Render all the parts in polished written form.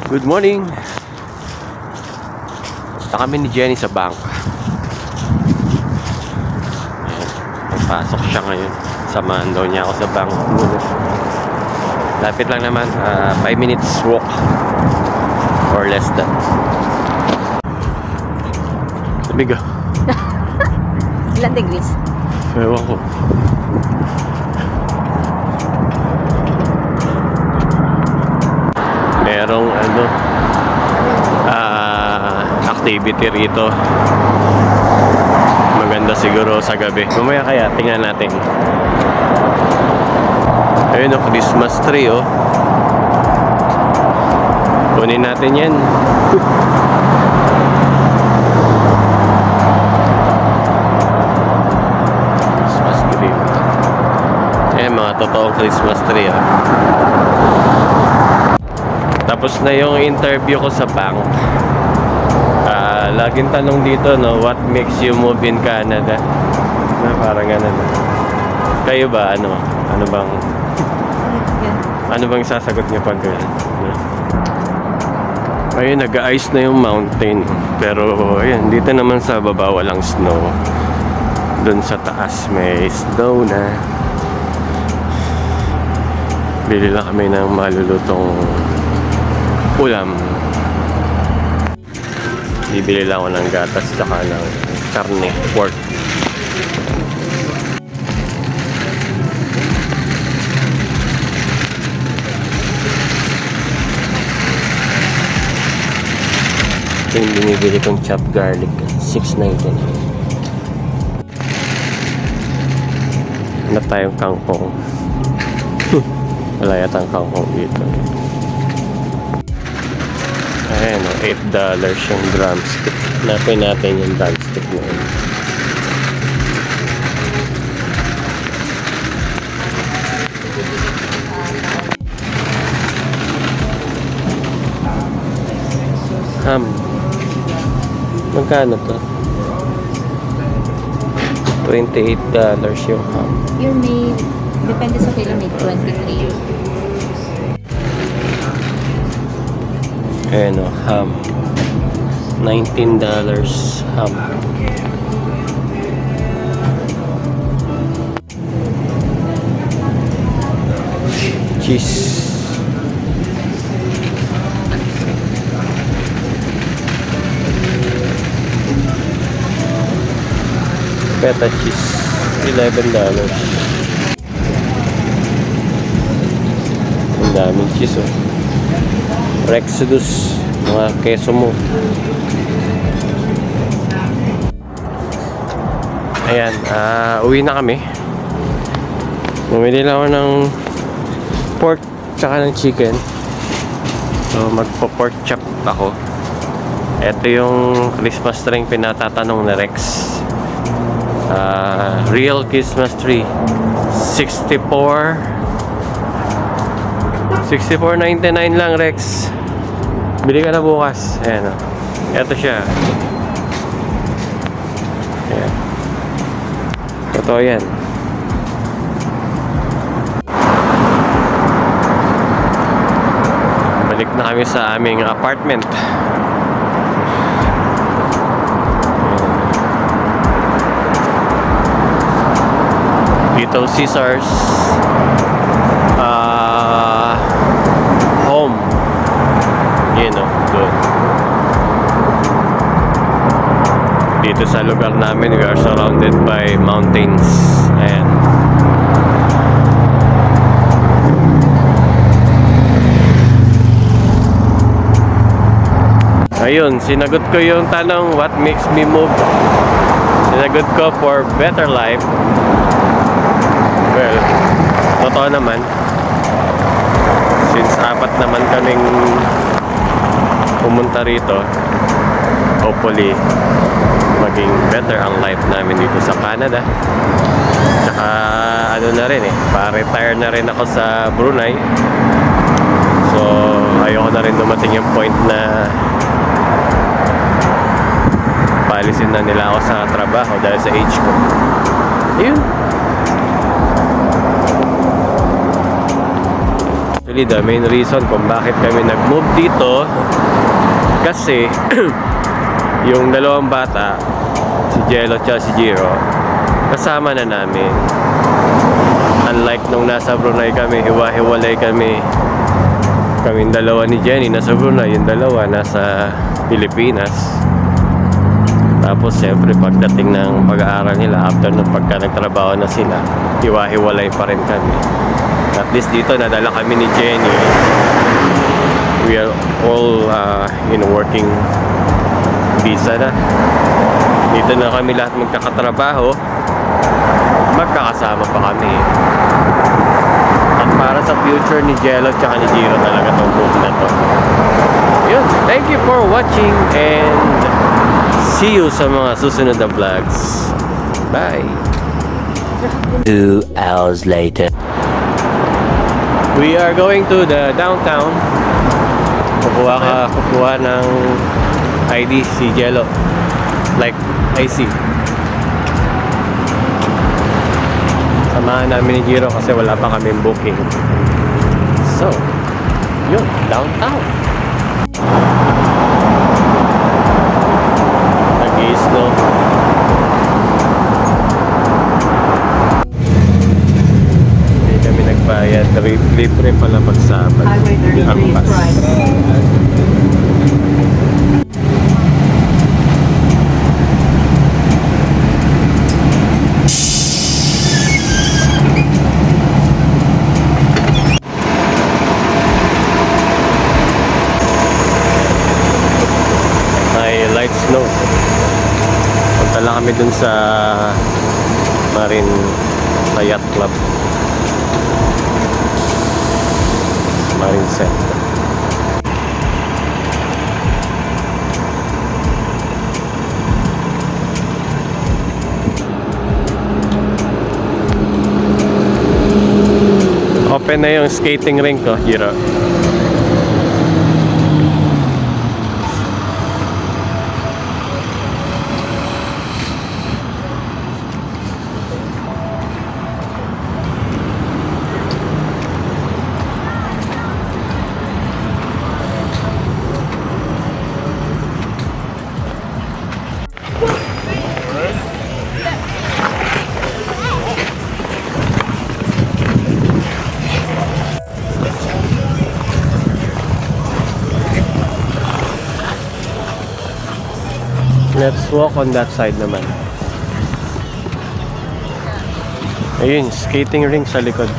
Good morning. Punta kami ni Jenny sa bank. Pasok siya ngayon. Samahan daw niya ako sa bank. Lapit lang naman, 5 minutes walk or less than. Lamig ah. Ilan degrees? Ewan ko. Merong activity rito. Maganda siguro sa gabi. Mamaya kaya, tingnan natin. Ayun o, Christmas tree o. Kunin natin yan. Christmas tree. Ayan, mga totoong Christmas tree o. Tapos na yung interview ko sa bank. Laging tanong dito, no, what makes you move in Canada? Parang ganun. Kayo ba, ano bang sasagot niyo pag ganyan? Ayun, nag-ice na yung mountain. Pero, ayun, dito naman sa baba walang snow. Doon sa taas may snow na. Bili lang kami ng malulutong ulam. Bibili lang ako ng gatas tsaka ng karne, pork. Ito yung binibili kong chopped garlic, $6.99. Hanap tayong kangkong. Wala yatang kangkong dito. Ayan o, $8 yung drumstick. Napin natin yung drumstick na yun. Ham. Magkano to? $28 yung ham. Yung may, depende sa kilo, may 23. Ayan o, ham. $19 ham. Cheese. Feta cheese. $11. Ang daming cheese oh. Rexodus, mga keso mo. Ayan, uwi na kami. Bumili lang ako ng pork tsaka ng chicken. So magpo-pork chop ako. Ito yung Christmas tree pinatatanong na Rex. Real Christmas tree. $64.99 lang, Rex. Bili ka na bukas. Ayan o. Ito siya. Ayan. Totoo yan. Balik na kami sa aming apartment. Little Caesars. Home. You know, good. Dito sa lugar namin, we are surrounded by mountains. Ayan. Ayun, sinagot ko yung tanong, what makes me move? Sinagot ko for better life. Well, totoo naman. Since apat naman kaming pumunta rito, hopefully maging better ang life namin dito sa Canada. Tsaka ano na rin pa-retire na rin ako sa Brunei. So ayoko na rin dumating yung point na paalisin na nila ako sa trabaho dahil sa age ko. Yun. Actually, the main reason kung bakit kami nag-move dito kasi yung dalawang bata, si Jello at si Jiro, kasama na namin. Unlike nung nasa Brunei kami, hiwa-hiwalay kami. Kaming dalawa ni Jenny nasa Brunei, yung dalawa nasa Pilipinas. Tapos siyempre pagdating ng pag-aaral nila, after nung pagka nagtrabaho na sila, hiwa-hiwalay pa rin kami. At least dito nadala kami ni Jenny. We are all in working visa na. Dito na kami lahat magkakatrabaho. Magkakasama pa kami. At para sa future ni Jello at ni Jiro talaga itong move na to. Yun, thank you for watching and see you sa mga susunod na vlogs. Bye! 2 hours later. We are going to the downtown. Kukuha ng ID si Jello. Like IC. Samahan namin ni Jiro kasi wala pa kaming booking. So, yun, downtown. Nag-i-snow. Hindi kami nagbayad. Libre pala magsabad. Ang bus. Light snow. Punta lang kami dun sa Marine sa Yacht Club. Marine Center. Open na yung skating rink ko, Jiro. Let's walk on that side naman. Ayun, skating rink sa likod.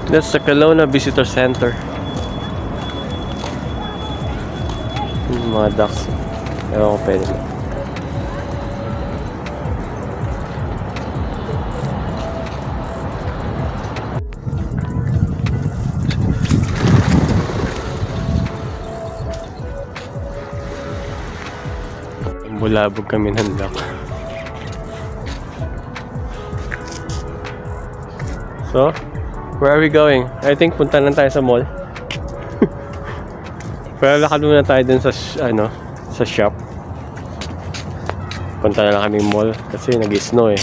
That's the Kelowna Visitor Center. Mga ducks. Ewan ko pwede. Bulabog kami ng duck. So, where are we going? I think punta lang tayo sa mall. Pero lakad muna tayo dun sa sa shop. Punta na lang kami mall kasi nag-snow eh.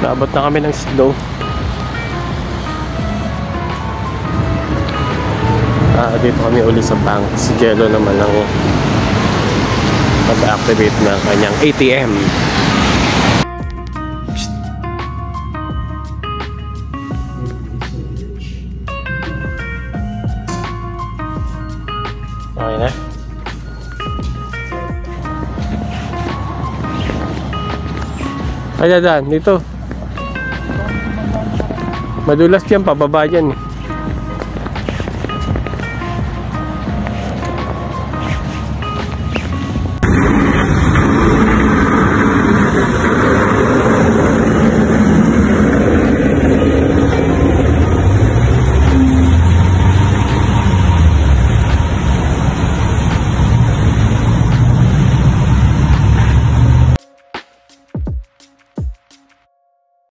Naabot na kami ng snow. Dito kami uli sa bank. Si Jello naman ang mag-activate ng kanyang ATM. Psst. Okay na. Ay, dadan, dito. Madulas yan, pababa yan eh.